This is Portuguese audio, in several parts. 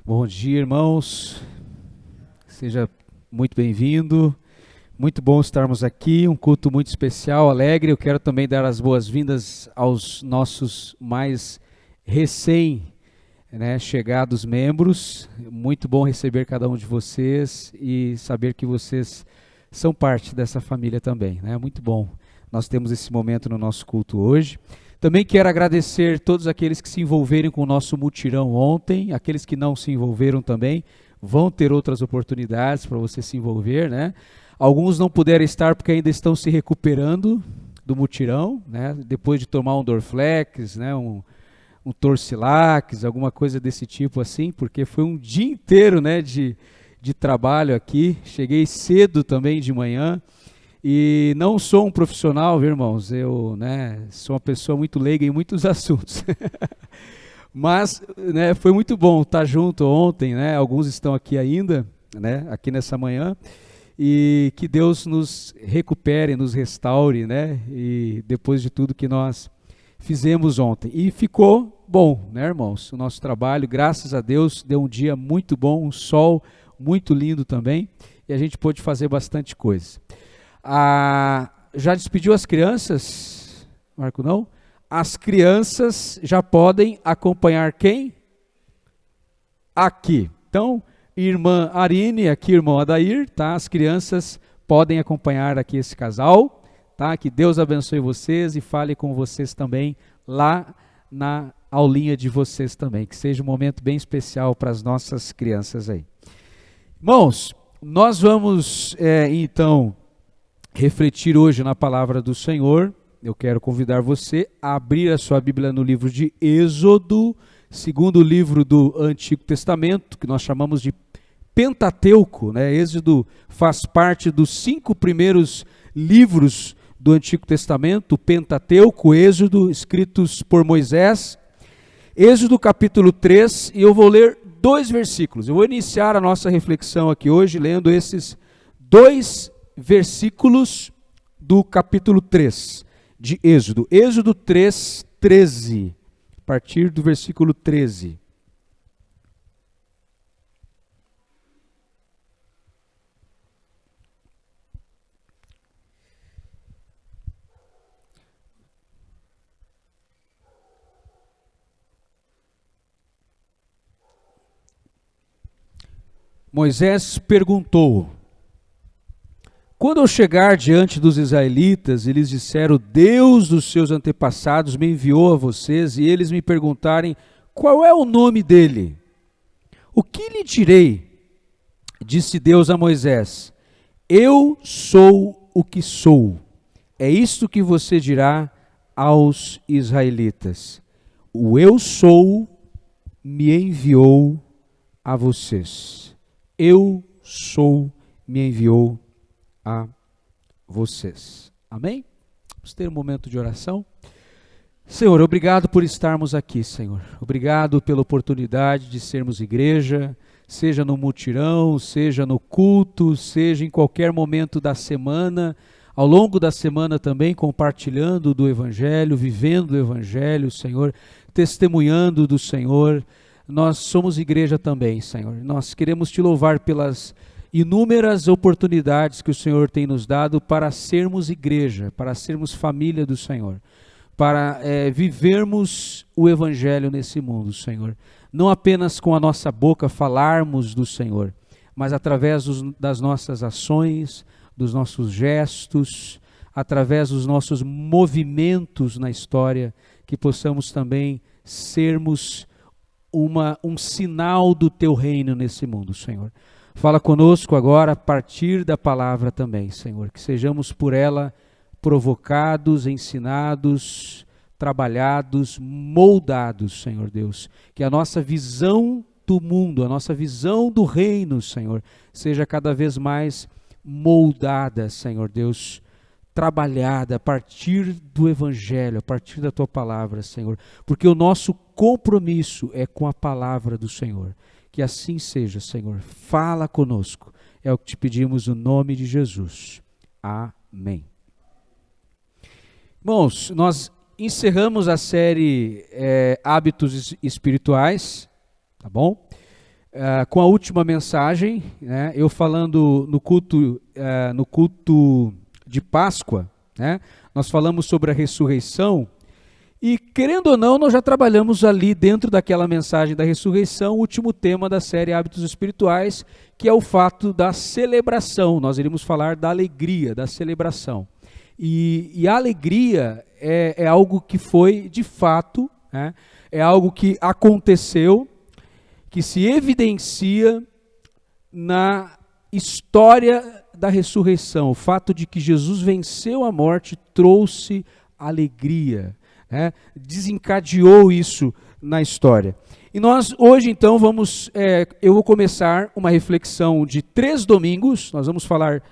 Bom dia, irmãos. Seja muito bem-vindo. Muito bom estarmos aqui, um culto muito especial, alegre. Eu quero também dar as boas-vindas aos nossos mais chegados membros. Muito bom receber cada um de vocês e saber que vocês são parte dessa família também, né? Muito bom. Nós temos esse momento no nosso culto hoje. Também quero agradecer todos aqueles que se envolveram com o nosso mutirão ontem, aqueles que não se envolveram também, vão ter outras oportunidades para você se envolver, né? Alguns não puderam estar porque ainda estão se recuperando do mutirão, né? Depois de tomar um Dorflex, né? um Torcilax, alguma coisa desse tipo assim, porque foi um dia inteiro, né, de trabalho aqui. Cheguei cedo também de manhã. E não sou um profissional, viu, irmãos? Eu, sou uma pessoa muito leiga em muitos assuntos. Mas, foi muito bom estar junto ontem, né? Alguns estão aqui ainda, né? Aqui nessa manhã. E que Deus nos recupere, nos restaure, né? E depois de tudo que nós fizemos ontem. E ficou bom, né, irmãos? O nosso trabalho, graças a Deus, deu um dia muito bom, um sol muito lindo também. E a gente pôde fazer bastante coisa. Já despediu as crianças? Marco, não? As crianças já podem acompanhar quem? Aqui. Então, irmã Arine, aqui irmão Adair, tá? As crianças podem acompanhar aqui esse casal, tá? Que Deus abençoe vocês e fale com vocês também lá na aulinha de vocês também. Que seja um momento bem especial para as nossas crianças aí. Irmãos, nós vamos então refletir hoje na palavra do Senhor. Eu quero convidar você a abrir a sua Bíblia no livro de Êxodo, segundo livro do Antigo Testamento, que nós chamamos de Pentateuco, né? Êxodo faz parte dos 5 primeiros livros do Antigo Testamento, o Pentateuco, Êxodo, escritos por Moisés. Êxodo capítulo 3, e eu vou ler 2 versículos. Eu vou iniciar a nossa reflexão aqui hoje lendo esses 2 versículos do capítulo 3 de Êxodo. Êxodo 3, 13, a partir do versículo 13. Moisés perguntou: quando eu chegar diante dos israelitas, eles disseram: Deus dos seus antepassados me enviou a vocês, e eles me perguntarem: qual é o nome dele? O que lhe direi? Disse Deus a Moisés: eu sou o que sou. É isto que você dirá aos israelitas: o eu sou me enviou a vocês. Eu sou me enviou a vocês. Amém? Vamos ter um momento de oração. Senhor, obrigado por estarmos aqui, Senhor. Obrigado pela oportunidade de sermos igreja, seja no mutirão, seja no culto, seja em qualquer momento da semana, ao longo da semana também compartilhando do Evangelho, vivendo o Evangelho, Senhor, testemunhando do Senhor. Nós somos igreja também, Senhor. Nós queremos te louvar pelas inúmeras oportunidades que o Senhor tem nos dado para sermos igreja, para sermos família do Senhor, para vivermos o Evangelho nesse mundo, Senhor. Não apenas com a nossa boca falarmos do Senhor, mas através das nossas ações, dos nossos gestos, através dos nossos movimentos na história, que possamos também sermos um sinal do teu reino nesse mundo, Senhor. Fala conosco agora a partir da palavra também, Senhor, que sejamos por ela provocados, ensinados, trabalhados, moldados, Senhor Deus. Que a nossa visão do mundo, a nossa visão do reino, Senhor, seja cada vez mais moldada, Senhor Deus, trabalhada a partir do Evangelho, a partir da tua palavra, Senhor. Porque o nosso compromisso é com a palavra do Senhor. Que assim seja, Senhor. Fala conosco. É o que te pedimos no nome de Jesus. Amém. Irmãos, nós encerramos a série Hábitos Espirituais, tá bom? com a última mensagem, né, eu falando no culto de Páscoa, né, nós falamos sobre a ressurreição, e querendo ou não, nós já trabalhamos ali dentro daquela mensagem da ressurreição, o último tema da série Hábitos Espirituais, que é o fato da celebração. Nós iremos falar da alegria, da celebração. E a alegria é algo que foi de fato, né, é algo que aconteceu, que se evidencia na história da ressurreição. O fato de que Jesus venceu a morte trouxe alegria, né? Desencadeou isso na história. E nós hoje então eu vou começar uma reflexão de 3 domingos, nós vamos falar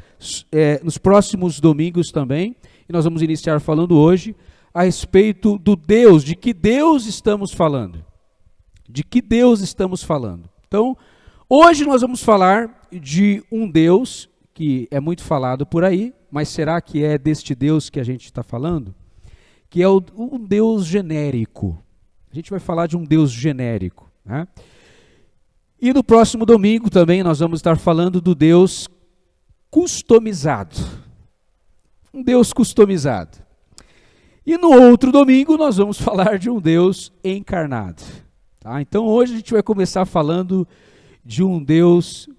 nos próximos domingos também, e nós vamos iniciar falando hoje a respeito do Deus, de que Deus estamos falando. De que Deus estamos falando. Então, hoje nós vamos falar de um Deus que é muito falado por aí, mas será que é deste Deus que a gente está falando? Que é um Deus genérico. A gente vai falar de um Deus genérico, né? E no próximo domingo também nós vamos estar falando do Deus customizado. Um Deus customizado. E no outro domingo nós vamos falar de um Deus encarnado. Tá? Então hoje a gente vai começar falando de um Deus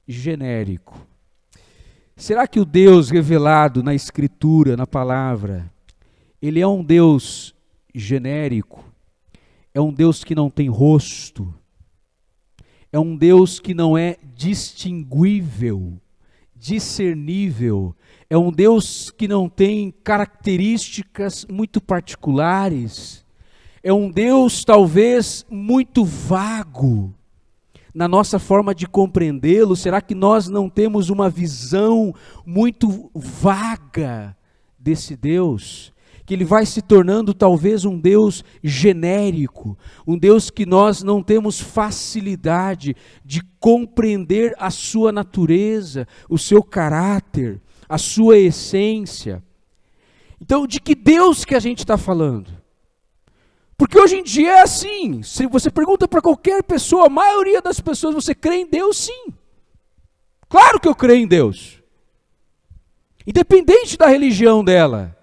genérico. Será que o Deus revelado na Escritura, na palavra, ele é um Deus genérico? É um Deus que não tem rosto? É um Deus que não é distinguível, discernível? É um Deus que não tem características muito particulares? É um Deus talvez muito vago na nossa forma de compreendê-lo? Será que nós não temos uma visão muito vaga desse Deus? Que ele vai se tornando talvez um Deus genérico, um Deus que nós não temos facilidade de compreender a sua natureza, o seu caráter, a sua essência. Então, de que Deus que a gente está falando? Porque hoje em dia é assim, se você pergunta para qualquer pessoa, a maioria das pessoas, você crê em Deus? Sim. Claro que eu creio em Deus. Independente da religião dela.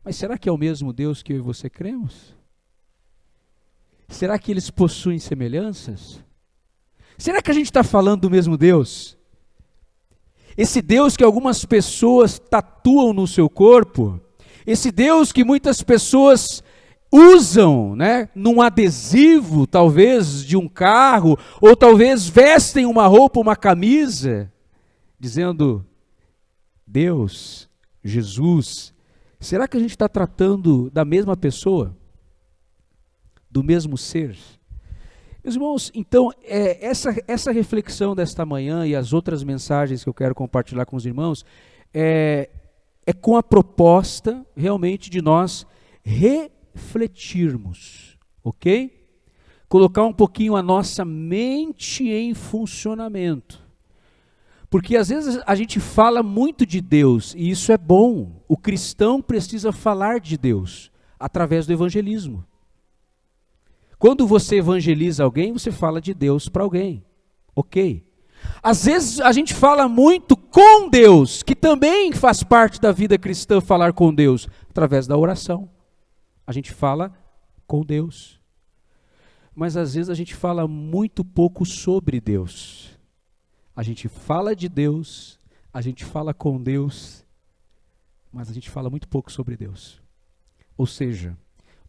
Mas será que é o mesmo Deus que eu e você cremos? Será que eles possuem semelhanças? Será que a gente está falando do mesmo Deus? Esse Deus que algumas pessoas tatuam no seu corpo, esse Deus que muitas pessoas usam, né, num adesivo, talvez, de um carro, ou talvez vestem uma roupa, uma camisa, dizendo Deus, Jesus. Será que a gente está tratando da mesma pessoa? Do mesmo ser? Meus irmãos, então, essa reflexão desta manhã e as outras mensagens que eu quero compartilhar com os irmãos, é com a proposta realmente de nós refletirmos, ok? Colocar um pouquinho a nossa mente em funcionamento. Porque às vezes a gente fala muito de Deus, e isso é bom. O cristão precisa falar de Deus através do evangelismo. Quando você evangeliza alguém, você fala de Deus para alguém, ok? Às vezes a gente fala muito com Deus, que também faz parte da vida cristã falar com Deus, através da oração. A gente fala com Deus. Mas às vezes a gente fala muito pouco sobre Deus. A gente fala de Deus, a gente fala com Deus, mas a gente fala muito pouco sobre Deus. Ou seja,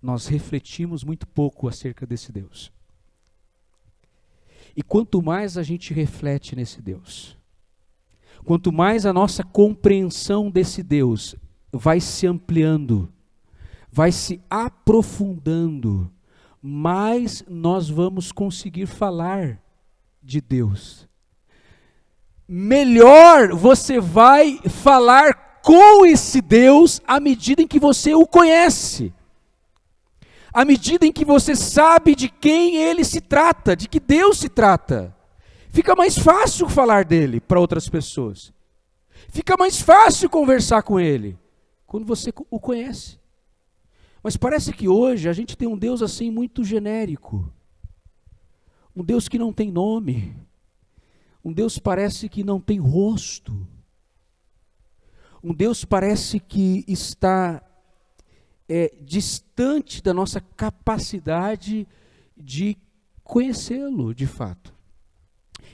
nós refletimos muito pouco acerca desse Deus. E quanto mais a gente reflete nesse Deus, quanto mais a nossa compreensão desse Deus vai se ampliando, vai se aprofundando, mais nós vamos conseguir falar de Deus. Melhor você vai falar com esse Deus à medida em que você o conhece. À medida em que você sabe de quem ele se trata, de que Deus se trata. Fica mais fácil falar dele para outras pessoas. Fica mais fácil conversar com ele quando você o conhece. Mas parece que hoje a gente tem um Deus assim muito genérico. Um Deus que não tem nome. Um Deus parece que não tem rosto. Um Deus parece que está distante da nossa capacidade de conhecê-lo de fato.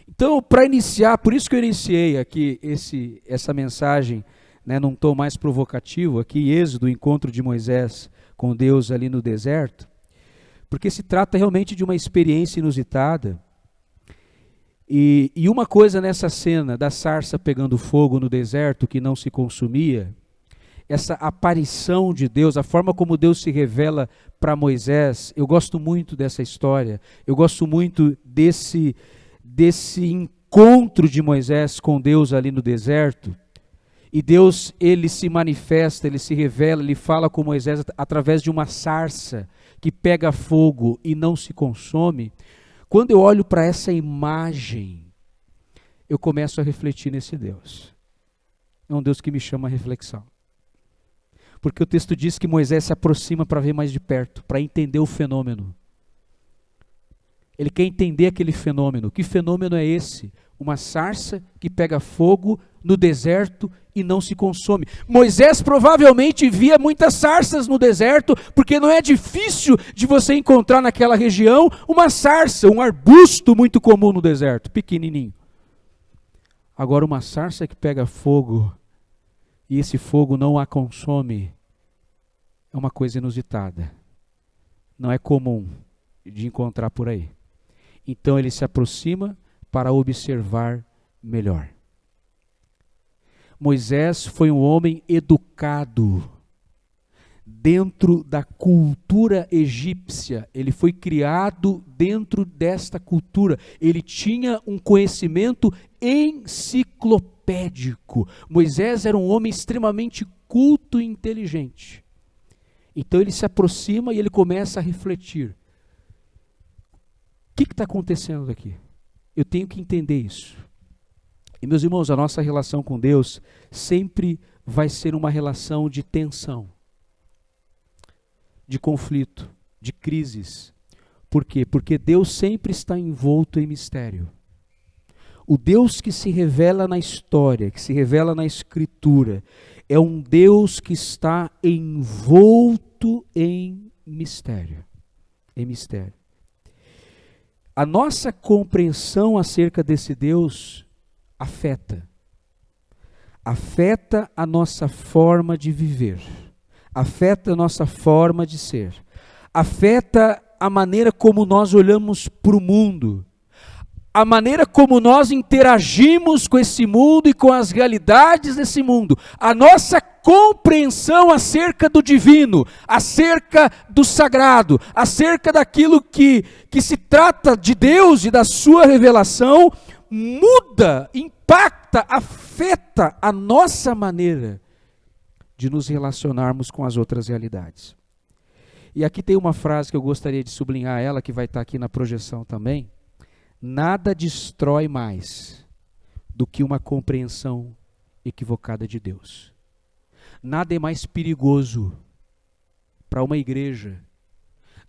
Então, para iniciar, por isso que eu iniciei aqui essa mensagem, né, num tom mais provocativo, aqui Êxodo, o encontro de Moisés com Deus ali no deserto, porque se trata realmente de uma experiência inusitada. E uma coisa nessa cena da sarça pegando fogo no deserto que não se consumia, essa aparição de Deus, a forma como Deus se revela para Moisés, eu gosto muito dessa história, eu gosto muito desse encontro de Moisés com Deus ali no deserto. E Deus, ele se manifesta, ele se revela, ele fala com Moisés através de uma sarça que pega fogo e não se consome. Quando eu olho para essa imagem, eu começo a refletir nesse Deus. É um Deus que me chama a reflexão. Porque o texto diz que Moisés se aproxima para ver mais de perto, para entender o fenômeno. Ele quer entender aquele fenômeno. Que fenômeno é esse? Uma sarça que pega fogo no deserto e não se consome. Moisés provavelmente via muitas sarças no deserto, porque não é difícil de você encontrar naquela região uma sarça, um arbusto muito comum no deserto, pequenininho. Agora uma sarça que pega fogo e esse fogo não a consome, é uma coisa inusitada. Não é comum de encontrar por aí. Então ele se aproxima para observar melhor. Moisés foi um homem educado dentro da cultura egípcia. Ele foi criado dentro desta cultura. Ele tinha um conhecimento enciclopédico. Moisés era um homem extremamente culto e inteligente. Então ele se aproxima e ele começa a refletir. O que está acontecendo aqui? Eu tenho que entender isso. E meus irmãos, a nossa relação com Deus sempre vai ser uma relação de tensão, de conflito, de crises. Por quê? Porque Deus sempre está envolto em mistério. O Deus que se revela na história, que se revela na Escritura, é um Deus que está envolto em mistério. Em mistério. A nossa compreensão acerca desse Deus afeta a nossa forma de viver, afeta a nossa forma de ser, afeta a maneira como nós olhamos para o mundo, a maneira como nós interagimos com esse mundo e com as realidades desse mundo, a nossa compreensão acerca do divino, acerca do sagrado, acerca daquilo que se trata de Deus e da sua revelação, muda, impacta, afeta a nossa maneira de nos relacionarmos com as outras realidades. E aqui tem uma frase que eu gostaria de sublinhar ela, que vai estar aqui na projeção também. Nada destrói mais do que uma compreensão equivocada de Deus. Nada é mais perigoso para uma igreja.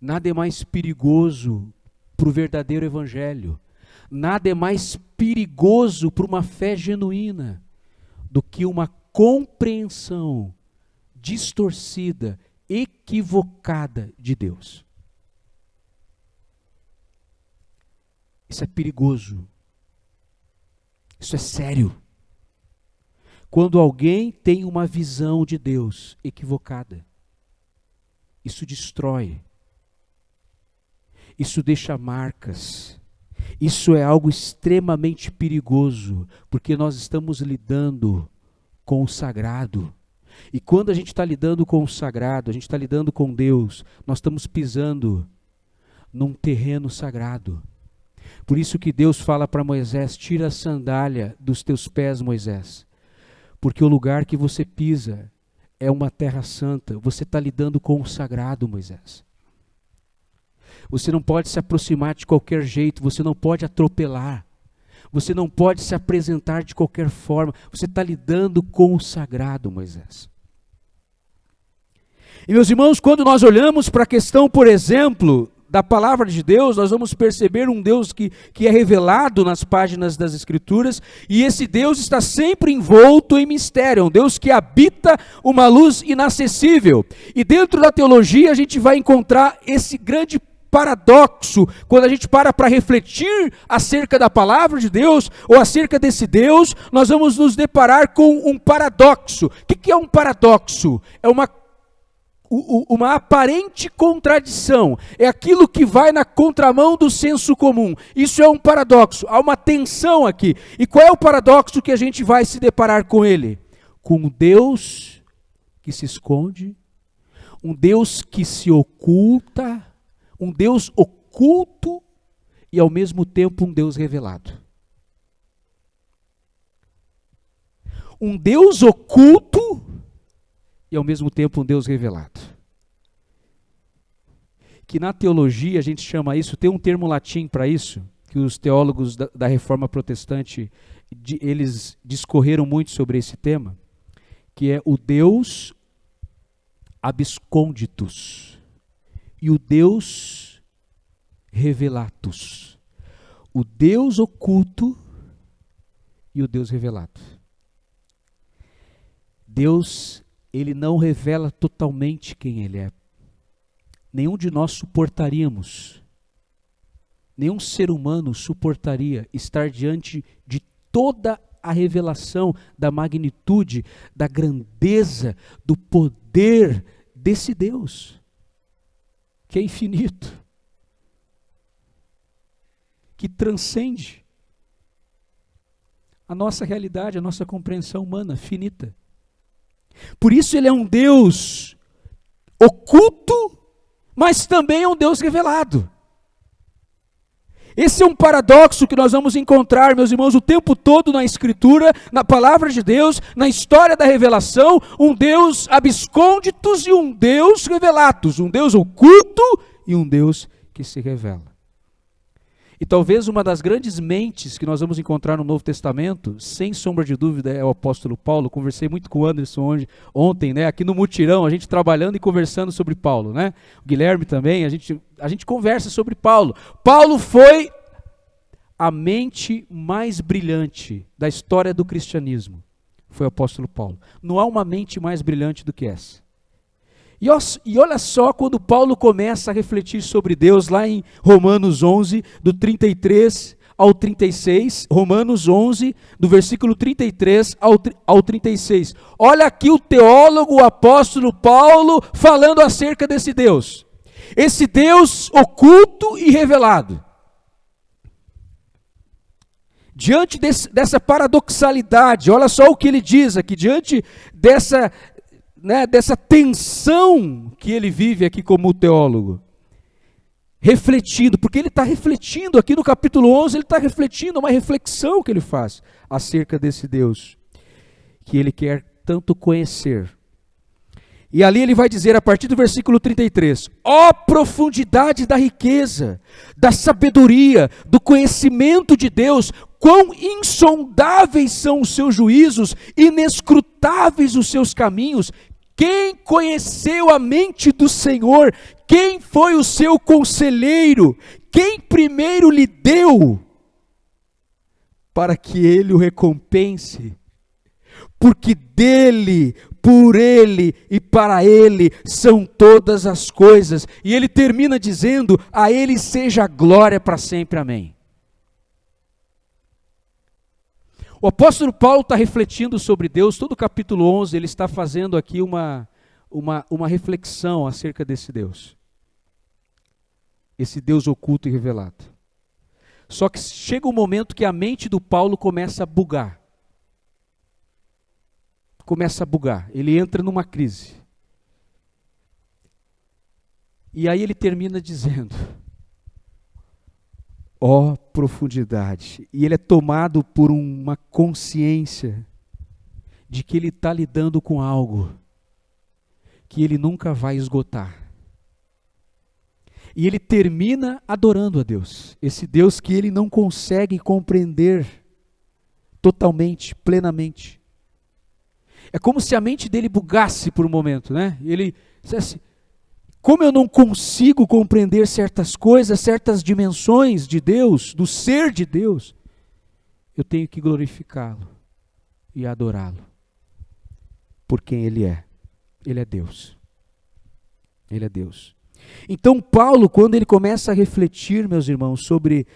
Nada é mais perigoso para o verdadeiro evangelho. Nada é mais perigoso para uma fé genuína do que uma compreensão distorcida, equivocada de Deus. Isso é perigoso. Isso é sério. Quando alguém tem uma visão de Deus equivocada, isso destrói. Isso deixa marcas. Isso é algo extremamente perigoso, porque nós estamos lidando com o sagrado. E quando a gente está lidando com o sagrado, a gente está lidando com Deus, nós estamos pisando num terreno sagrado. Por isso que Deus fala para Moisés: tira a sandália dos teus pés, Moisés, porque o lugar que você pisa é uma terra santa. Você está lidando com o sagrado, Moisés. Você não pode se aproximar de qualquer jeito, você não pode atropelar, você não pode se apresentar de qualquer forma. Você está lidando com o sagrado, Moisés. E meus irmãos, quando nós olhamos para a questão, por exemplo, da palavra de Deus, nós vamos perceber um Deus que é revelado nas páginas das Escrituras, e esse Deus está sempre envolto em mistério, um Deus que habita uma luz inacessível. E dentro da teologia a gente vai encontrar esse grande paradoxo, quando a gente para refletir acerca da palavra de Deus, ou acerca desse Deus, nós vamos nos deparar com um paradoxo. O que é um paradoxo? É uma aparente contradição, é aquilo que vai na contramão do senso comum. Isso é um paradoxo, há uma tensão aqui. E qual é o paradoxo que a gente vai se deparar com ele? Com um Deus que se esconde, um Deus que se oculta, um Deus oculto e ao mesmo tempo um Deus revelado. Um Deus oculto e ao mesmo tempo um Deus revelado. Que na teologia a gente chama isso, tem um termo latim para isso, que os teólogos da Reforma Protestante, eles discorreram muito sobre esse tema, que é o Deus absconditus e o Deus revelatus. O Deus oculto e o Deus revelado. Deus, ele não revela totalmente quem ele é. Nenhum de nós suportaríamos, nenhum ser humano suportaria estar diante de toda a revelação da magnitude, da grandeza, do poder desse Deus, que é infinito, que transcende a nossa realidade, a nossa compreensão humana, finita. Por isso ele é um Deus oculto, mas também é um Deus revelado. Esse é um paradoxo que nós vamos encontrar, meus irmãos, o tempo todo na Escritura, na palavra de Deus, na história da revelação, um Deus absconditus e um Deus revelatus, um Deus oculto e um Deus que se revela. E talvez uma das grandes mentes que nós vamos encontrar no Novo Testamento, sem sombra de dúvida, é o apóstolo Paulo. Conversei muito com o Anderson ontem, né, aqui no mutirão, a gente trabalhando e conversando sobre Paulo, né? O Guilherme também, a gente conversa sobre Paulo. Paulo foi a mente mais brilhante da história do cristianismo, foi o apóstolo Paulo. Não há uma mente mais brilhante do que essa. E olha só quando Paulo começa a refletir sobre Deus, lá em Romanos 11, do 33 ao 36, Romanos 11, do versículo 33 ao 36. Olha aqui o teólogo, o apóstolo Paulo, falando acerca desse Deus. Esse Deus oculto e revelado. Diante dessa paradoxalidade, olha só o que ele diz aqui, diante dessa tensão que ele vive aqui como teólogo, refletindo, porque ele está refletindo aqui no capítulo 11, ele está refletindo uma reflexão que ele faz acerca desse Deus, que ele quer tanto conhecer. E ali ele vai dizer, a partir do versículo 33, ó profundidade da riqueza, da sabedoria, do conhecimento de Deus, quão insondáveis são os seus juízos, inescrutáveis os seus caminhos. Quem conheceu a mente do Senhor? Quem foi o seu conselheiro? Quem primeiro lhe deu para que ele o recompense? Porque dele, por ele e para ele são todas as coisas. E ele termina dizendo, a ele seja a glória para sempre, amém. O apóstolo Paulo está refletindo sobre Deus, todo o capítulo 11, ele está fazendo aqui uma reflexão acerca desse Deus. Esse Deus oculto e revelado. Só que chega um momento que a mente do Paulo começa a bugar. Ele entra numa crise. E aí ele termina dizendo, ó profundidade, e ele é tomado por uma consciência de que ele está lidando com algo que ele nunca vai esgotar. E ele termina adorando a Deus, esse Deus que ele não consegue compreender totalmente, plenamente. É como se a mente dele bugasse por um momento, né? Ele dissesse, Como eu não consigo compreender certas coisas, certas dimensões de Deus, do ser de Deus, eu tenho que glorificá-lo e adorá-lo por quem Ele é. Ele é Deus. Ele é Deus. Então Paulo, quando ele começa a refletir, meus irmãos, sobre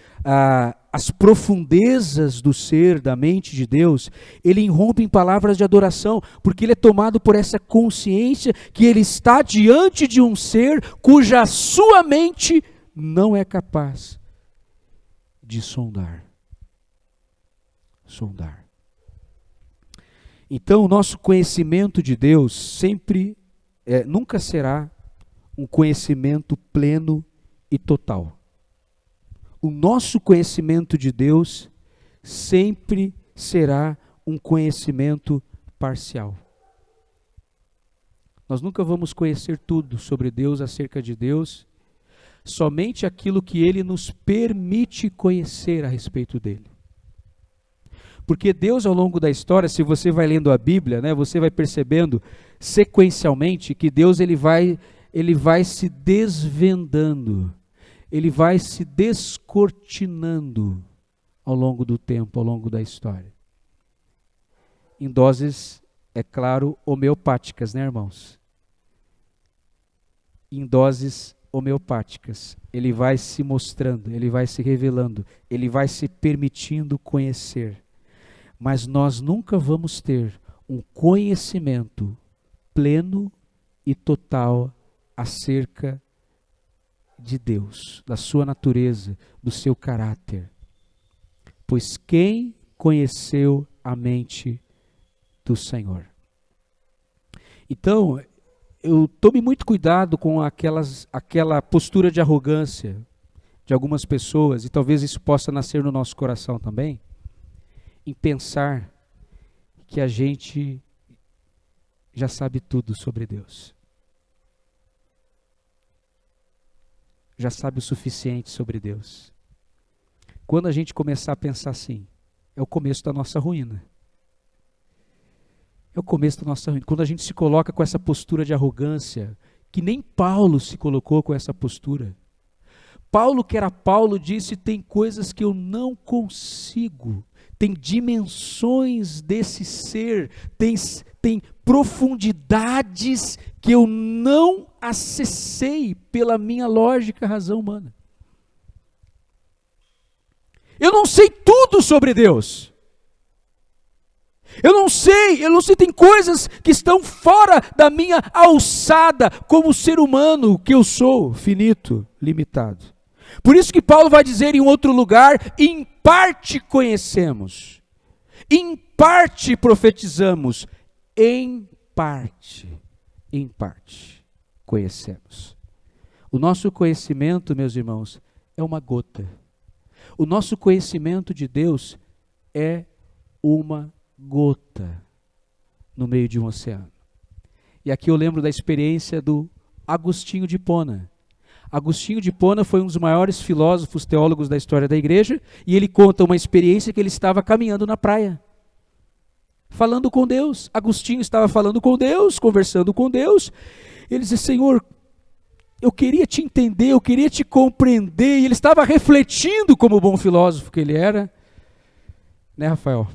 as profundezas do ser, da mente de Deus, ele irrompe em palavras de adoração, porque ele é tomado por essa consciência que ele está diante de um ser cuja sua mente não é capaz de sondar. Então o nosso conhecimento de Deus nunca será um conhecimento pleno e total. O nosso conhecimento de Deus sempre será um conhecimento parcial. Nós nunca vamos conhecer tudo sobre Deus, acerca de Deus, somente aquilo que Ele nos permite conhecer a respeito dEle. Porque Deus, ao longo da história, se você vai lendo a Bíblia, né, você vai percebendo sequencialmente que Deus ele vai se desvendando, ele vai se descortinando ao longo do tempo, ao longo da história. Em doses, é claro, homeopáticas, né, irmãos? Em doses homeopáticas. Ele vai se mostrando, ele vai se revelando, ele vai se permitindo conhecer. Mas nós nunca vamos ter um conhecimento pleno e total acerca de Deus, da sua natureza, do seu caráter. Pois quem conheceu a mente do Senhor? Então, tome muito cuidado com aquela postura de arrogância de algumas pessoas, e talvez isso possa nascer no nosso coração também, em pensar que a gente já sabe tudo sobre Deus. Já sabe o suficiente sobre Deus. Quando a gente começar a pensar assim, é o começo da nossa ruína. É o começo da nossa ruína. Quando a gente se coloca com essa postura de arrogância, que nem Paulo se colocou com essa postura. Paulo, que era Paulo, disse: tem coisas que eu não consigo, tem dimensões desse ser, tem profundidades que eu não acessei pela minha lógica, razão humana. Eu não sei tudo sobre Deus. Eu não sei, tem coisas que estão fora da minha alçada como ser humano que eu sou, finito, limitado. Por isso que Paulo vai dizer em outro lugar: em parte conhecemos, em parte profetizamos, em parte conhecemos. O nosso conhecimento, meus irmãos, é uma gota. O nosso conhecimento de Deus é uma gota no meio de um oceano. E aqui eu lembro da experiência do Agostinho de Hipona. Agostinho de Hipona foi um dos maiores filósofos teólogos da história da igreja, e ele conta uma experiência que ele estava caminhando na praia, falando com Deus. Agostinho estava falando com Deus, conversando com Deus. Ele disse: Senhor, eu queria te entender, eu queria te compreender. E ele estava refletindo, como bom filósofo que ele era, né, Rafael?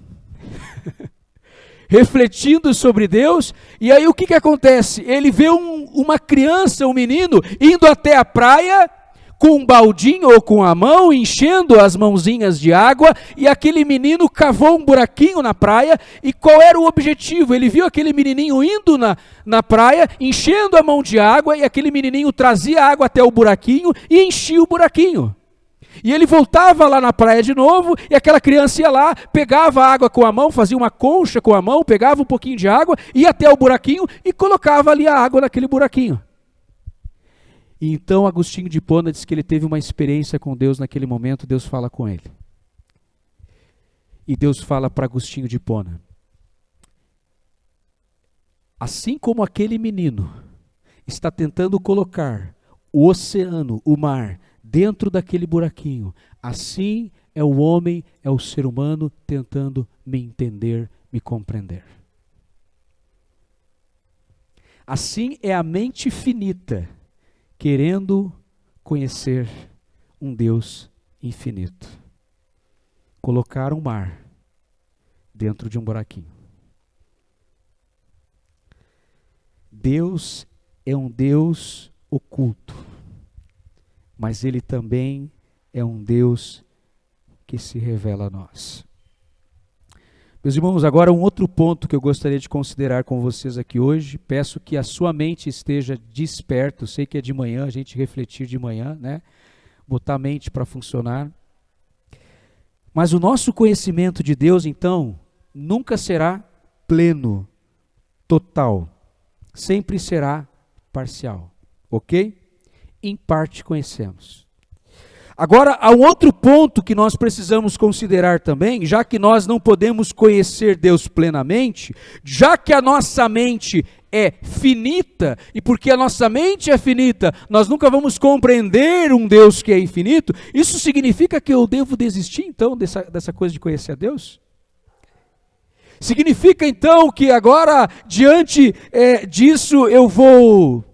Refletindo sobre Deus. E aí o que acontece? Ele vê uma criança, um menino, indo até a praia com um baldinho ou com a mão, enchendo as mãozinhas de água, e aquele menino cavou um buraquinho na praia. E qual era o objetivo? Ele viu aquele menininho indo na praia, enchendo a mão de água, e aquele menininho trazia água até o buraquinho e enchia o buraquinho. E ele voltava lá na praia de novo, e aquela criança ia lá, pegava a água com a mão, fazia uma concha com a mão, pegava um pouquinho de água, ia até o buraquinho e colocava ali a água naquele buraquinho. E então Agostinho de Hipona diz que ele teve uma experiência com Deus naquele momento. Deus fala com ele. E Deus fala para Agostinho de Hipona: assim como aquele menino está tentando colocar o oceano, o mar, dentro daquele buraquinho, assim é o homem, é o ser humano tentando me entender, me compreender. Assim é a mente finita querendo conhecer um Deus infinito. Colocaram o mar dentro de um buraquinho. Deus é um Deus oculto, mas Ele também é um Deus que se revela a nós. Meus irmãos, agora um outro ponto que eu gostaria de considerar com vocês aqui hoje. Peço que a sua mente esteja desperta. Eu sei que é de manhã, a gente refletir de manhã, né? Botar a mente para funcionar. Mas o nosso conhecimento de Deus, então, nunca será pleno, total. Sempre será parcial, ok? Em parte conhecemos. Agora, há um outro ponto que nós precisamos considerar também, já que nós não podemos conhecer Deus plenamente, já que a nossa mente é finita, e porque a nossa mente é finita, nós nunca vamos compreender um Deus que é infinito, isso significa que eu devo desistir, então, dessa coisa de conhecer a Deus? Significa, então, que agora, diante disso, eu vou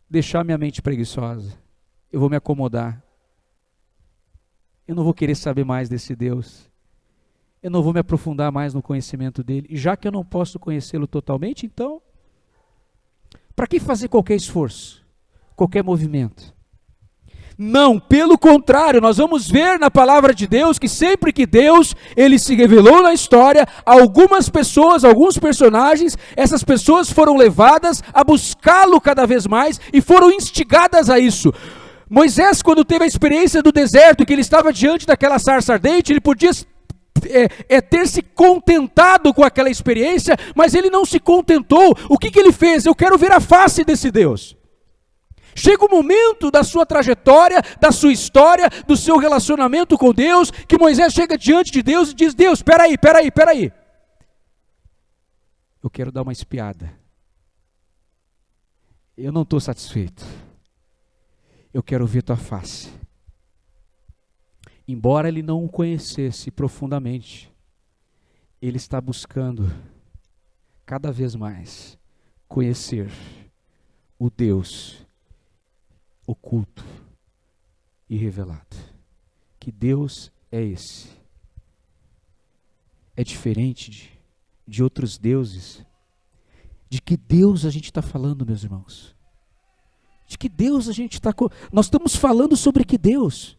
deixar minha mente preguiçosa, eu vou me acomodar. Eu não vou querer saber mais desse Deus. Eu não vou me aprofundar mais no conhecimento dele. E já que eu não posso conhecê-lo totalmente, então, para que fazer qualquer esforço, qualquer movimento? Não, pelo contrário, nós vamos ver na palavra de Deus que sempre que Deus, ele se revelou na história, algumas pessoas, alguns personagens, essas pessoas foram levadas a buscá-lo cada vez mais e foram instigadas a isso. Moisés, quando teve a experiência do deserto, que ele estava diante daquela sarça ardente, ele podia ter se contentado com aquela experiência, mas ele não se contentou. O que ele fez? Eu quero ver a face desse Deus. Chega o momento da sua trajetória, da sua história, do seu relacionamento com Deus, que Moisés chega diante de Deus e diz: Deus, peraí. Eu quero dar uma espiada. Eu não estou satisfeito. Eu quero ver tua face. Embora ele não o conhecesse profundamente, ele está buscando cada vez mais conhecer o Deus oculto e revelado. Que Deus é esse? É diferente de outros deuses. De que Deus a gente está falando, meus irmãos? De que Deus a gente está... Nós estamos falando sobre que Deus?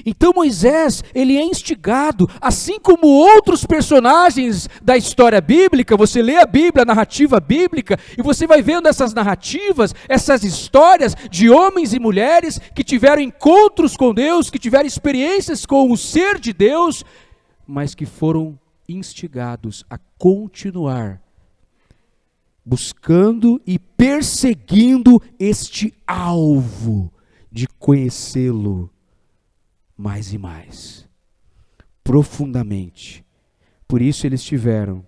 Então Moisés, ele é instigado, assim como outros personagens da história bíblica. Você lê a Bíblia, a narrativa bíblica, e você vai vendo essas narrativas, essas histórias de homens e mulheres que tiveram encontros com Deus, que tiveram experiências com o ser de Deus, mas que foram instigados a continuar buscando e perseguindo este alvo de conhecê-lo mais e mais, profundamente. Por isso eles tiveram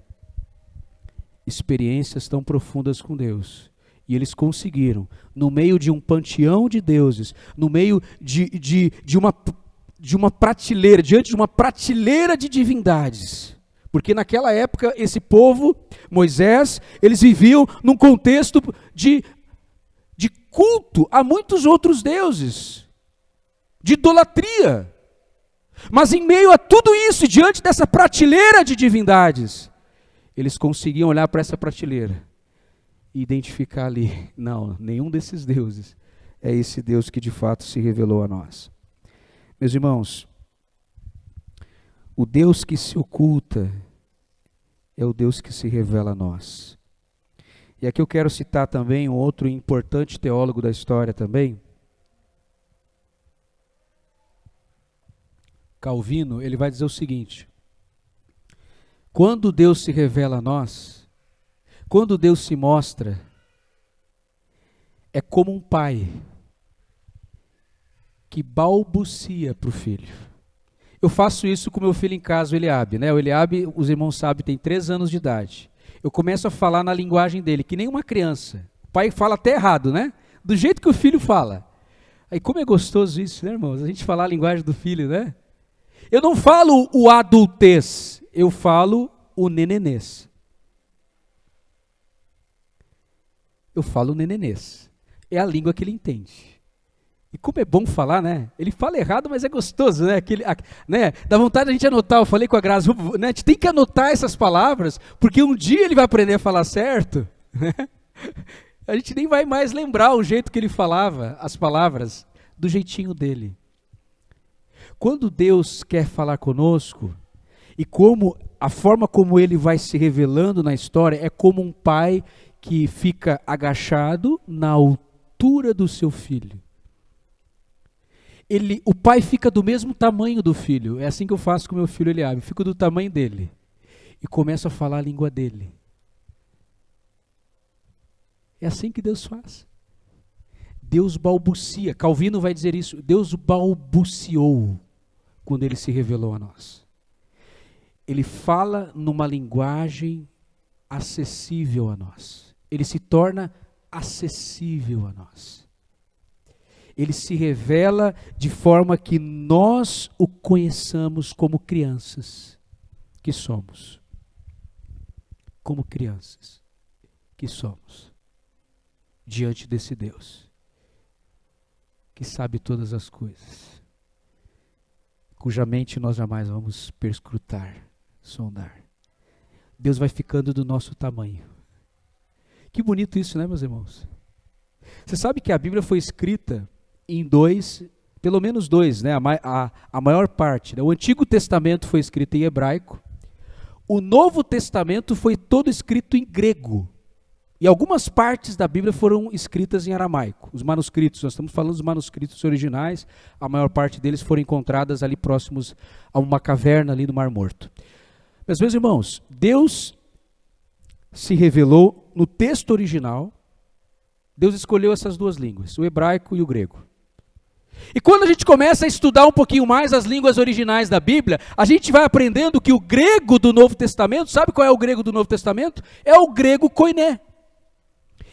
experiências tão profundas com Deus. E eles conseguiram, no meio de um panteão de deuses, no meio de uma prateleira, diante de uma prateleira de divindades. Porque naquela época, esse povo, Moisés, eles viviam num contexto de culto a muitos outros deuses, de idolatria. Mas em meio a tudo isso, diante dessa prateleira de divindades, eles conseguiam olhar para essa prateleira e identificar ali: não, nenhum desses deuses é esse Deus que de fato se revelou a nós. Meus irmãos, o Deus que se oculta é o Deus que se revela a nós. E aqui eu quero citar também um outro importante teólogo da história também, Calvino. Ele vai dizer o seguinte: quando Deus se revela a nós, quando Deus se mostra, é como um pai que balbucia para o filho. Eu faço isso com meu filho em casa, o Eliabe, né? O Eliabe, os irmãos sabem, tem 3 anos de idade. Eu começo a falar na linguagem dele, que nem uma criança. O pai fala até errado, né? Do jeito que o filho fala. Aí como é gostoso isso, né, irmãos? A gente falar a linguagem do filho, né? Eu não falo o adultez, eu falo o nenenês. Eu falo nenenês. é a língua que ele entende. E como é bom falar, né? Ele fala errado, mas é gostoso, né? Né? Dá vontade de a gente anotar. Eu falei com a Graça, né? A gente tem que anotar essas palavras, porque um dia ele vai aprender a falar certo, né? A gente nem vai mais lembrar o jeito que ele falava as palavras, do jeitinho dele. Quando Deus quer falar conosco, e a forma como ele vai se revelando na história, é como um pai que fica agachado na altura do seu filho. O pai fica do mesmo tamanho do filho. É assim que eu faço com meu filho Eliabe. Eu fico do tamanho dele. E começo a falar a língua dele. É assim que Deus faz. Deus balbucia. Calvino vai dizer isso. Deus balbuciou quando ele se revelou a nós. Ele fala numa linguagem acessível a nós. Ele se torna acessível a nós. Ele se revela de forma que nós o conheçamos como crianças que somos. Como crianças que somos. Diante desse Deus. Que sabe todas as coisas. Cuja mente nós jamais vamos perscrutar, sondar. Deus vai ficando do nosso tamanho. Que bonito isso, né, meus irmãos? Você sabe que a Bíblia foi escrita em pelo menos dois, né? A maior parte. Né? O Antigo Testamento foi escrito em hebraico. O Novo Testamento foi todo escrito em grego. E algumas partes da Bíblia foram escritas em aramaico. Os manuscritos, nós estamos falando dos manuscritos originais, a maior parte deles foram encontradas ali próximos a uma caverna ali no Mar Morto. Mas, meus irmãos, Deus se revelou no texto original. Deus escolheu essas duas línguas, o hebraico e o grego. E quando a gente começa a estudar um pouquinho mais as línguas originais da Bíblia, a gente vai aprendendo que o grego do Novo Testamento, sabe qual é o grego do Novo Testamento? É o grego koiné.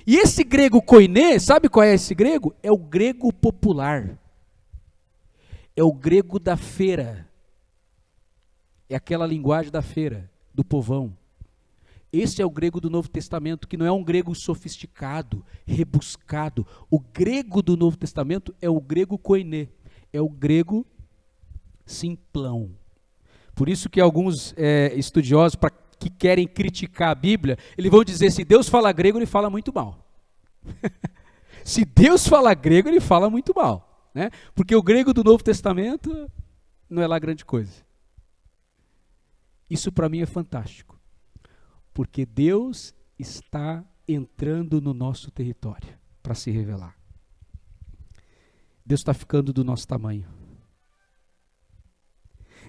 E esse grego koiné, sabe qual é esse grego? É o grego popular. É o grego da feira. É aquela linguagem da feira, do povão. Esse é o grego do Novo Testamento, que não é um grego sofisticado, rebuscado. O grego do Novo Testamento é o grego koiné, é o grego simplão. Por isso que alguns estudiosos, que querem criticar a Bíblia, eles vão dizer, se Deus fala grego, ele fala muito mal. Se Deus fala grego, ele fala muito mal. Né? Porque o grego do Novo Testamento não é lá grande coisa. Isso para mim é fantástico. Porque Deus está entrando no nosso território para se revelar. Deus está ficando do nosso tamanho.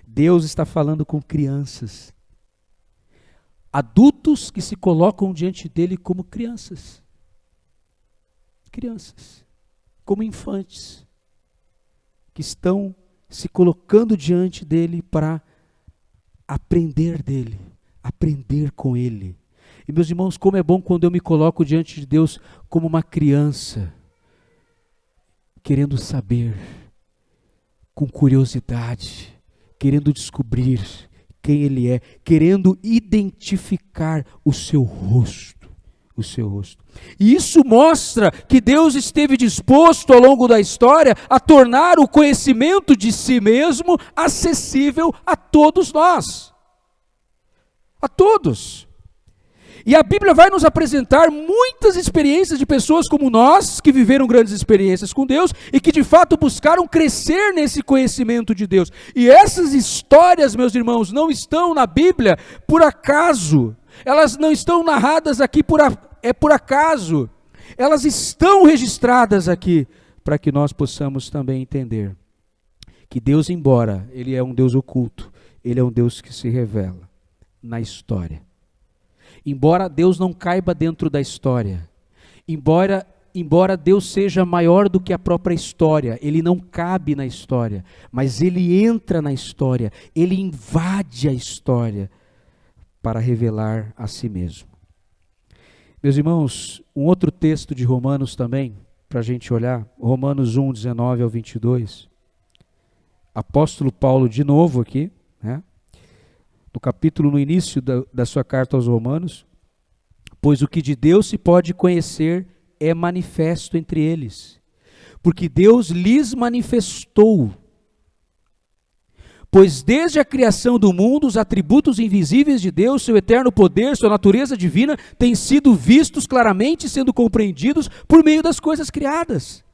Deus está falando com crianças. Adultos que se colocam diante dele como crianças. Crianças. Como infantes. Que estão se colocando diante dele para aprender dele. Aprender com ele. E meus irmãos, como é bom quando eu me coloco diante de Deus como uma criança, querendo saber, com curiosidade, querendo descobrir quem ele é, querendo identificar o seu rosto, o seu rosto. E isso mostra que Deus esteve disposto ao longo da história a tornar o conhecimento de si mesmo acessível a todos nós. A todos. E a Bíblia vai nos apresentar muitas experiências de pessoas como nós, que viveram grandes experiências com Deus e que de fato buscaram crescer nesse conhecimento de Deus. E essas histórias, meus irmãos, não estão na Bíblia por acaso. Elas não estão narradas aqui por acaso. Elas estão registradas aqui para que nós possamos também entender que Deus, embora Ele é um Deus oculto, Ele é um Deus que se revela na história. Embora Deus não caiba dentro da história, embora Deus seja maior do que a própria história, Ele não cabe na história, mas Ele entra na história, Ele invade a história para revelar a si mesmo. Meus irmãos, um outro texto de Romanos também, para a gente olhar, Romanos 1, 19 ao 22, apóstolo Paulo de novo aqui, né? No capítulo, no início da sua carta aos Romanos, pois o que de Deus se pode conhecer é manifesto entre eles, porque Deus lhes manifestou. Pois desde a criação do mundo, os atributos invisíveis de Deus, seu eterno poder, sua natureza divina, têm sido vistos claramente, sendo compreendidos por meio das coisas criadas.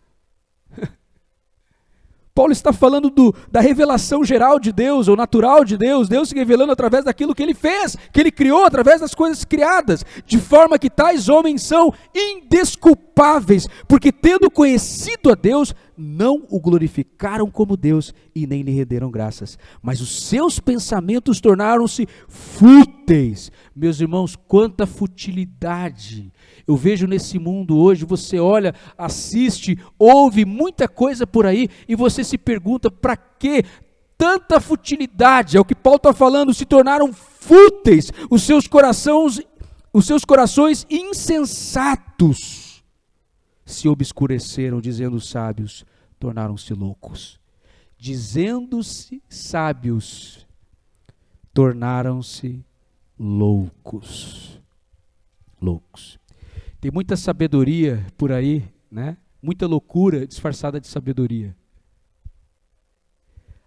Paulo está falando da revelação geral de Deus, ou natural de Deus, Deus se revelando através daquilo que Ele fez, que Ele criou através das coisas criadas, de forma que tais homens são indesculpáveis, porque tendo conhecido a Deus, não o glorificaram como Deus e nem lhe renderam graças, mas os seus pensamentos tornaram-se fúteis. Meus irmãos, quanta futilidade eu vejo nesse mundo hoje. Você olha, assiste, ouve muita coisa por aí e você se pergunta, para que tanta futilidade? É o que Paulo está falando, se tornaram fúteis os seus corações insensatos se obscureceram, dizendo sábios, tornaram-se loucos. Dizendo-se sábios, tornaram-se loucos. Loucos. Tem muita sabedoria por aí, né? Muita loucura disfarçada de sabedoria.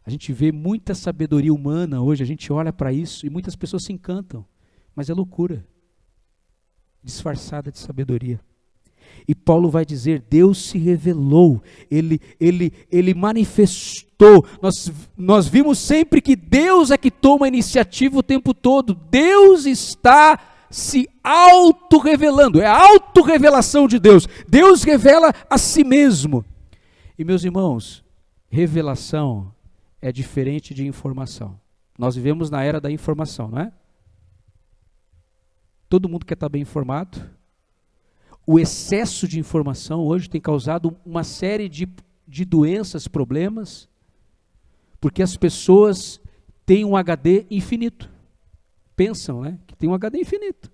A gente vê muita sabedoria humana hoje, a gente olha para isso e muitas pessoas se encantam, mas é loucura disfarçada de sabedoria. E Paulo vai dizer, Deus se revelou, Ele manifestou. Nós vimos sempre que Deus é que toma a iniciativa o tempo todo. Deus está se auto-revelando, é a auto-revelação de Deus. Deus revela a si mesmo. E meus irmãos, revelação é diferente de informação. Nós vivemos na era da informação, não é? Todo mundo quer estar bem informado. O excesso de informação hoje tem causado uma série de doenças, problemas, porque as pessoas têm um HD infinito. Pensam, né, que tem um HD infinito.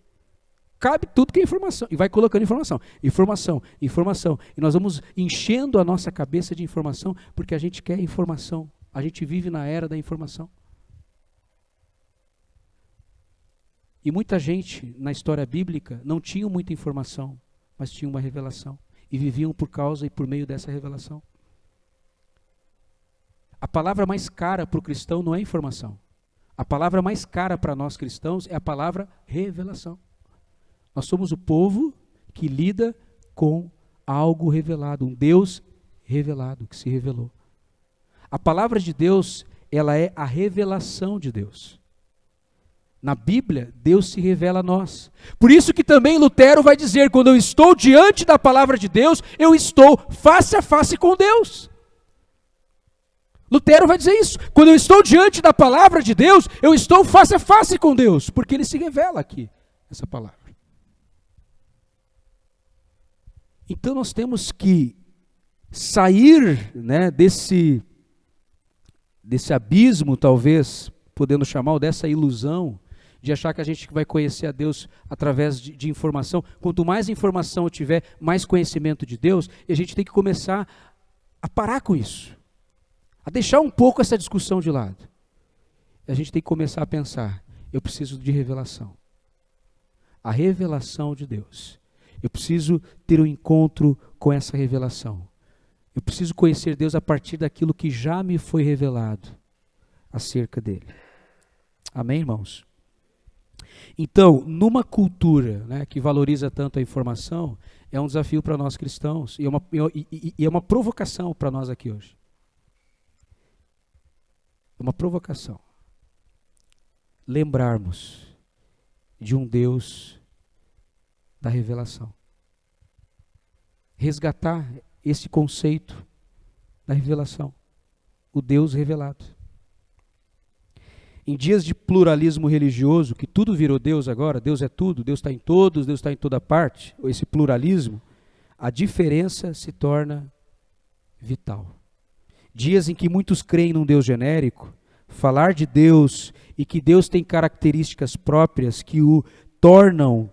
Cabe tudo que é informação. E vai colocando informação. Informação, informação. E nós vamos enchendo a nossa cabeça de informação, porque a gente quer informação. A gente vive na era da informação. E muita gente na história bíblica não tinha muita informação, mas tinha uma revelação. E viviam por causa e por meio dessa revelação. A palavra mais cara para o cristão não é informação. A palavra mais cara para nós cristãos é a palavra revelação. Nós somos o povo que lida com algo revelado, um Deus revelado, que se revelou. A palavra de Deus, ela é a revelação de Deus. Na Bíblia, Deus se revela a nós. Por isso que também Lutero vai dizer, quando eu estou diante da palavra de Deus, eu estou face a face com Deus. Lutero vai dizer isso. Quando eu estou diante da palavra de Deus, eu estou face a face com Deus, porque Ele se revela aqui, essa palavra. Então nós temos que sair, né, desse abismo, talvez, podendo chamar, ou dessa ilusão, de achar que a gente vai conhecer a Deus através de informação. Quanto mais informação eu tiver, mais conhecimento de Deus, e a gente tem que começar a parar com isso, a deixar um pouco essa discussão de lado. A gente tem que começar a pensar, eu preciso de revelação. A revelação de Deus. Eu preciso ter um encontro com essa revelação. Eu preciso conhecer Deus a partir daquilo que já me foi revelado acerca dele. Amém, irmãos? Então, numa cultura, né, que valoriza tanto a informação, é um desafio para nós cristãos e é uma provocação para nós aqui hoje. É uma provocação. Lembrarmos de um Deus da revelação. Resgatar esse conceito da revelação. O Deus revelado. Em dias de pluralismo religioso, que tudo virou Deus agora, Deus é tudo, Deus está em todos, Deus está em toda parte, esse pluralismo, a diferença se torna vital. Dias em que muitos creem num Deus genérico, falar de Deus e que Deus tem características próprias que o tornam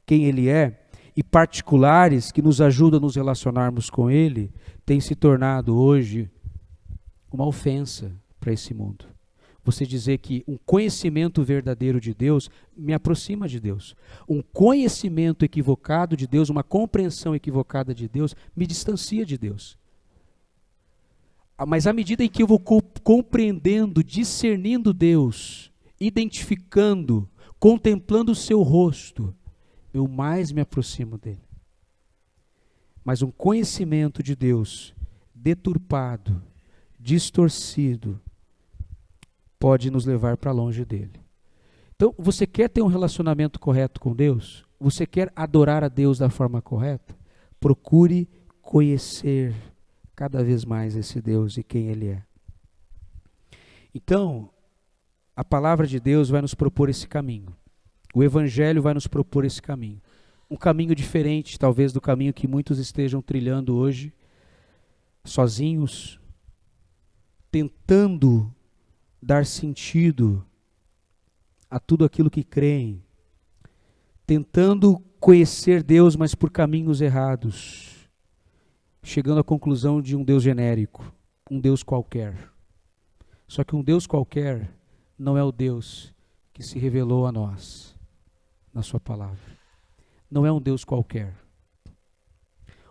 quem Ele é, e particulares que nos ajudam a nos relacionarmos com Ele, tem se tornado hoje uma ofensa para esse mundo. você dizer que um conhecimento verdadeiro de Deus me aproxima de Deus. Um conhecimento equivocado de Deus, uma compreensão equivocada de Deus, me distancia de Deus. Mas à medida em que eu vou compreendendo, discernindo Deus, identificando, contemplando o seu rosto, eu mais me aproximo dele. Mas um conhecimento de Deus deturpado, distorcido, pode nos levar para longe dele. Então, você quer ter um relacionamento correto com Deus? Você quer adorar a Deus da forma correta? Procure conhecer cada vez mais esse Deus e quem Ele é. Então, a palavra de Deus vai nos propor esse caminho. O Evangelho vai nos propor esse caminho. Um caminho diferente, talvez, do caminho que muitos estejam trilhando hoje, sozinhos, tentando dar sentido a tudo aquilo que creem, tentando conhecer Deus, mas por caminhos errados, chegando à conclusão de um Deus genérico, um Deus qualquer. Só que um Deus qualquer não é o Deus que se revelou a nós na sua palavra. Não é um Deus qualquer.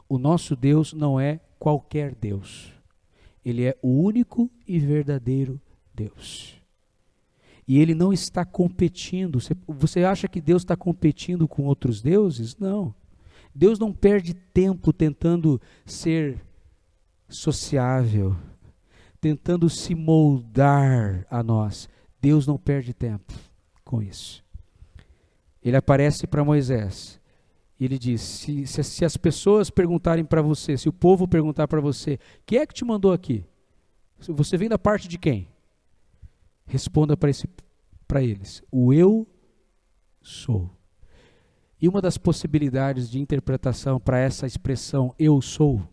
O nosso Deus não é qualquer Deus. Ele é o único e verdadeiro Deus. E Ele não está competindo. Você acha que Deus está competindo com outros deuses? Não. Deus não perde tempo tentando ser sociável, tentando se moldar a nós. Deus não perde tempo com isso. Ele aparece para Moisés. E ele diz, se as pessoas perguntarem para você, se o povo perguntar para você, quem é que te mandou aqui? Você vem da parte de quem? Responda para eles, o eu sou. E uma das possibilidades de interpretação para essa expressão eu sou,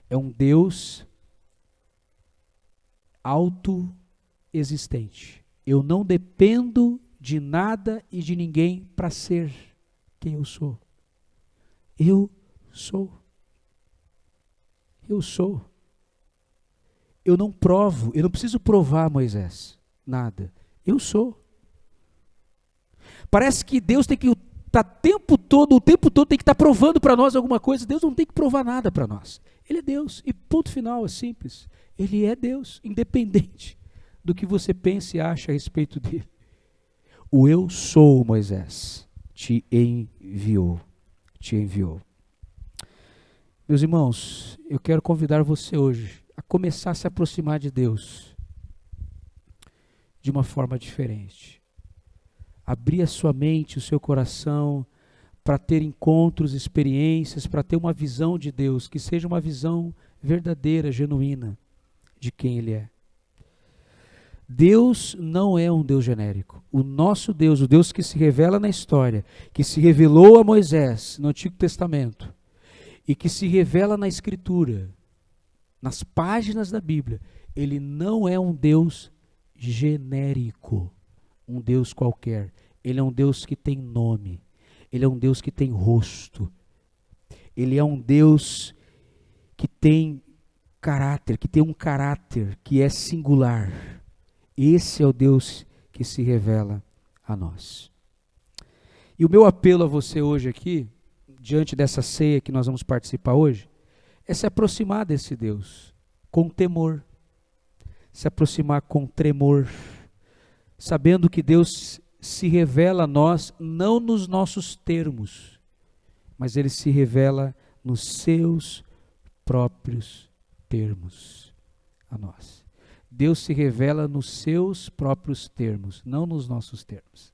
é um Deus autoexistente. Eu não dependo de nada e de ninguém para ser quem eu sou. Eu sou. Eu sou. Eu não provo, eu não preciso provar, Moisés, nada. Eu sou. Parece que Deus tem que estar o tempo todo tem que estar provando para nós alguma coisa. Deus não tem que provar nada para nós. Ele é Deus, e ponto final, é simples. Ele é Deus, independente do que você pense e acha a respeito dele. O eu sou, Moisés, te enviou. Te enviou. Meus irmãos, eu quero convidar você hoje a começar a se aproximar de Deus de uma forma diferente. Abrir a sua mente, o seu coração, para ter encontros, experiências, para ter uma visão de Deus, que seja uma visão verdadeira, genuína, de quem Ele é. Deus não é um Deus genérico. O nosso Deus, o Deus que se revela na história, que se revelou a Moisés no Antigo Testamento, e que se revela na Escritura, nas páginas da Bíblia, Ele não é um Deus genérico, um Deus qualquer. Ele é um Deus que tem nome. Ele é um Deus que tem rosto. Ele é um Deus que tem caráter, que tem um caráter que é singular. Esse é o Deus que se revela a nós. E o meu apelo a você hoje aqui, diante dessa ceia que nós vamos participar hoje, é se aproximar desse Deus com temor, se aproximar com tremor, sabendo que Deus se revela a nós não nos nossos termos, mas Ele se revela nos seus próprios termos a nós. Deus se revela nos seus próprios termos, não nos nossos termos.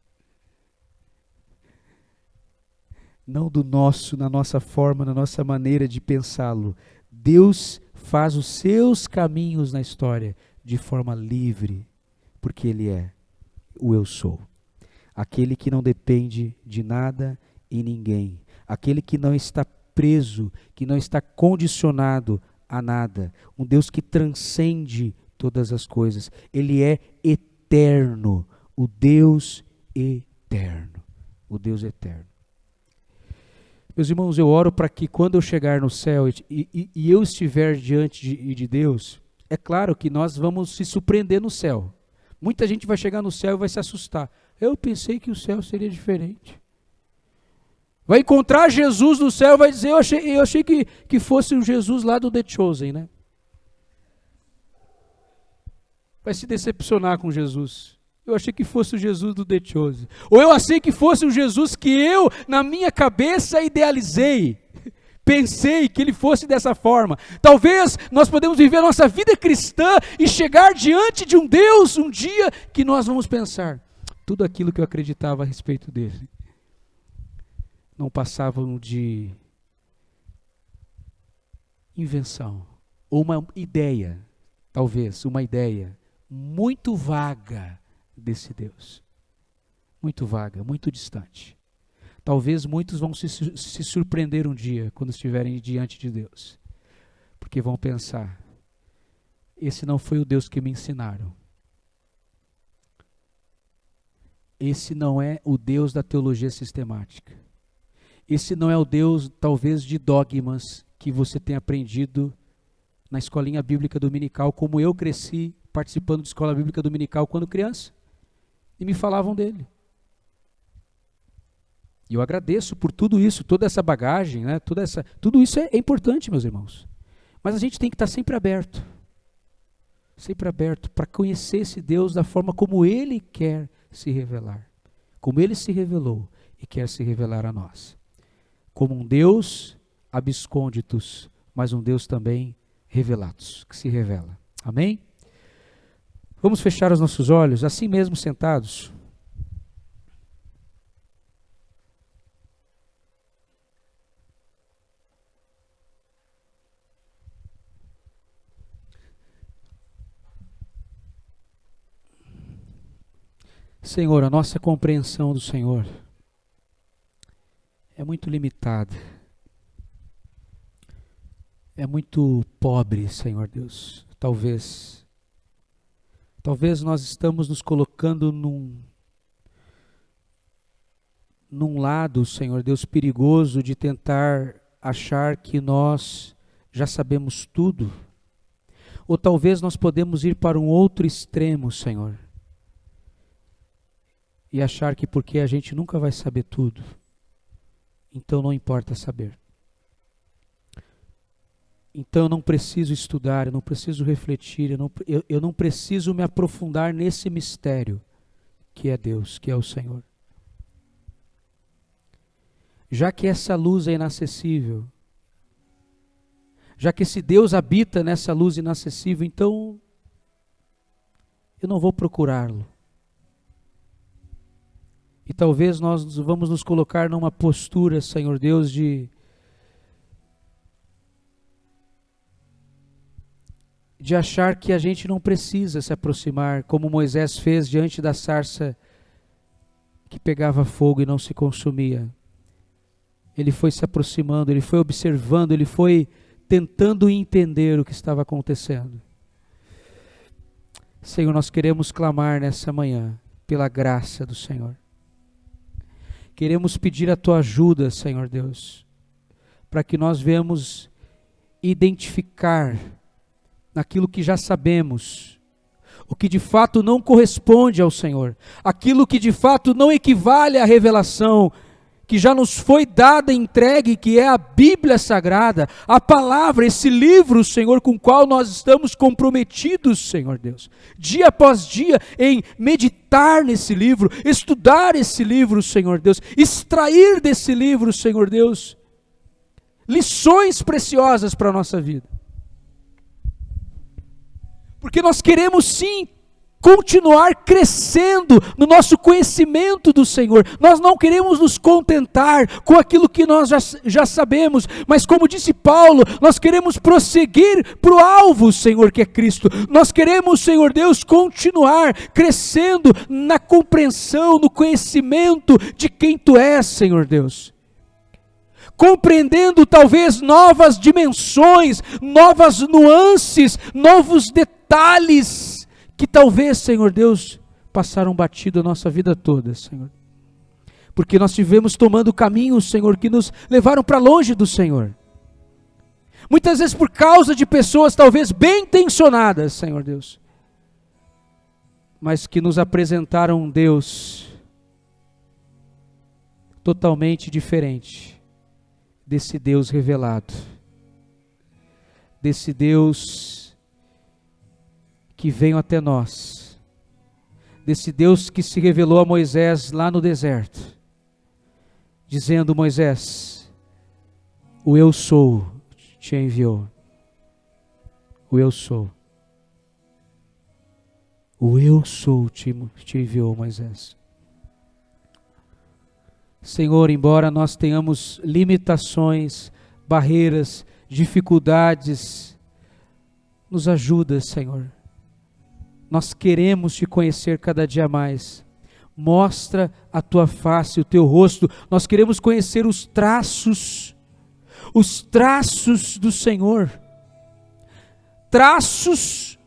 Não do nosso, na nossa forma, na nossa maneira de pensá-lo. Deus faz os seus caminhos na história de forma livre, porque Ele é o eu sou. Aquele que não depende de nada e ninguém. Aquele que não está preso, que não está condicionado a nada. Um Deus que transcende todas as coisas. Ele é eterno. O Deus eterno. O Deus eterno. Meus irmãos, eu oro para que quando eu chegar no céu e eu estiver diante de Deus, É claro que nós vamos se surpreender no céu. Muita gente vai chegar no céu e vai se assustar. Eu pensei que o céu seria diferente. Vai encontrar Jesus no céu e vai dizer, eu achei que fosse o Jesus lá do The Chosen, né? Vai se decepcionar com Jesus. Eu achei que fosse o Jesus do The Chosen. Ou eu achei que fosse o Jesus que eu, na minha cabeça, idealizei. Pensei que ele fosse dessa forma. Talvez nós podemos viver a nossa vida cristã e chegar diante de um Deus um dia que nós vamos pensar, tudo aquilo que eu acreditava a respeito dele não passavam de invenção, ou uma ideia, talvez uma ideia muito vaga desse Deus. Muito vaga, muito distante. Talvez muitos vão se surpreender um dia, quando estiverem diante de Deus. Porque vão pensar, esse não foi o Deus que me ensinaram. Esse não é o Deus da teologia sistemática. Esse não é o Deus, talvez, de dogmas que você tem aprendido na escolinha bíblica dominical, como eu cresci participando de escola bíblica dominical quando criança. E me falavam dele. E eu agradeço por tudo isso, toda essa bagagem, né? Tudo isso é importante, meus irmãos. Mas a gente tem que estar sempre aberto para conhecer esse Deus da forma como Ele quer se revelar. Como Ele se revelou e quer se revelar a nós. Como um Deus abscônditos, mas um Deus também revelados, que se revela. Amém? Vamos fechar os nossos olhos, assim mesmo sentados. Senhor, a nossa compreensão do Senhor é muito limitada. É muito pobre, Senhor Deus. Talvez nós estamos nos colocando num lado, Senhor Deus, perigoso de tentar achar que nós já sabemos tudo. Ou talvez nós podemos ir para um outro extremo, Senhor, e achar que porque a gente nunca vai saber tudo, então não importa saber. Então eu não preciso estudar, eu não preciso refletir, eu não preciso me aprofundar nesse mistério que é Deus, que é o Senhor. Já que essa luz é inacessível, já que esse Deus habita nessa luz inacessível, então eu não vou procurá-lo. E talvez nós vamos nos colocar numa postura, Senhor Deus, de achar que a gente não precisa se aproximar, como Moisés fez diante da sarça que pegava fogo e não se consumia. Ele foi se aproximando, ele foi observando, ele foi tentando entender o que estava acontecendo. Senhor, nós queremos clamar nessa manhã pela graça do Senhor. Queremos pedir a Tua ajuda, Senhor Deus, para que nós venhamos identificar naquilo que já sabemos, o que de fato não corresponde ao Senhor, aquilo que de fato não equivale à revelação que já nos foi dada e entregue, que é a Bíblia Sagrada, a palavra, esse livro, Senhor, com o qual nós estamos comprometidos, Senhor Deus, dia após dia, em meditar nesse livro, estudar esse livro, Senhor Deus, extrair desse livro, Senhor Deus, lições preciosas para a nossa vida. Porque nós queremos sim continuar crescendo no nosso conhecimento do Senhor. Nós não queremos nos contentar com aquilo que nós já sabemos, mas como disse Paulo, nós queremos prosseguir para o alvo, Senhor, que é Cristo. Nós queremos, Senhor Deus, continuar crescendo na compreensão, no conhecimento de quem Tu és, Senhor Deus. Compreendendo talvez novas dimensões, novas nuances, novos detalhes, que talvez, Senhor Deus, passaram batido a nossa vida toda, Senhor. Porque nós estivemos tomando caminhos, Senhor, que nos levaram para longe do Senhor. Muitas vezes por causa de pessoas talvez bem intencionadas, Senhor Deus, mas que nos apresentaram um Deus totalmente diferente desse Deus revelado, desse Deus que veio até nós, desse Deus que se revelou a Moisés lá no deserto, dizendo: Moisés, o eu sou te enviou. O eu sou. O eu sou te enviou, Moisés. Senhor, embora nós tenhamos limitações, barreiras, dificuldades, nos ajuda, Senhor. Nós queremos te conhecer cada dia mais. Mostra a tua face, o teu rosto. Nós queremos conhecer os traços do Senhor. Traços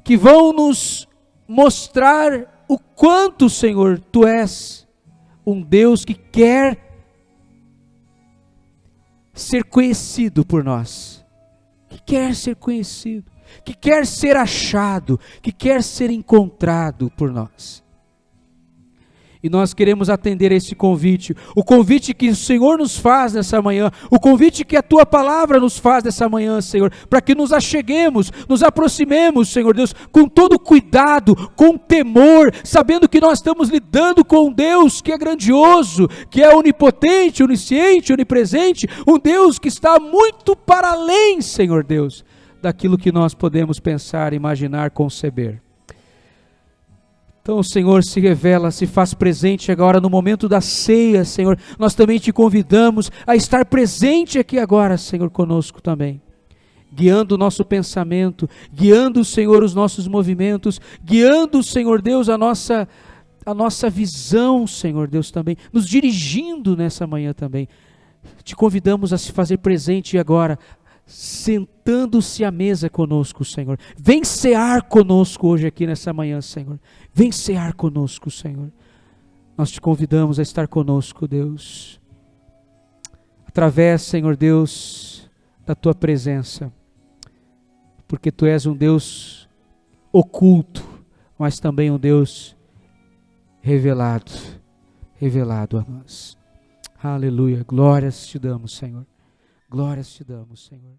que vão nos mostrar o quanto, Senhor, tu és um Deus que quer ser conhecido por nós, que quer ser conhecido, que quer ser achado, que quer ser encontrado por nós. E nós queremos atender a esse convite, o convite que o Senhor nos faz nessa manhã, o convite que a Tua Palavra nos faz nessa manhã, Senhor, para que nos acheguemos, nos aproximemos, Senhor Deus, com todo cuidado, com temor, sabendo que nós estamos lidando com um Deus que é grandioso, que é onipotente, onisciente, onipresente, um Deus que está muito para além, Senhor Deus, daquilo que nós podemos pensar, imaginar, conceber. Então o Senhor se revela, se faz presente agora no momento da ceia, Senhor. Nós também te convidamos a estar presente aqui agora, Senhor, conosco também. Guiando o nosso pensamento, guiando, Senhor, os nossos movimentos, guiando, Senhor Deus, a nossa visão, Senhor Deus, também. Nos dirigindo nessa manhã também. Te convidamos a se fazer presente agora, sentando-se à mesa conosco, Senhor. Vem cear conosco hoje aqui nessa manhã, Senhor. Vem cear conosco, Senhor. Nós te convidamos a estar conosco, Deus. Através, Senhor Deus, da Tua presença. Porque Tu és um Deus oculto, mas também um Deus revelado a nós. Aleluia. Glórias te damos, Senhor. Glórias te damos, Senhor.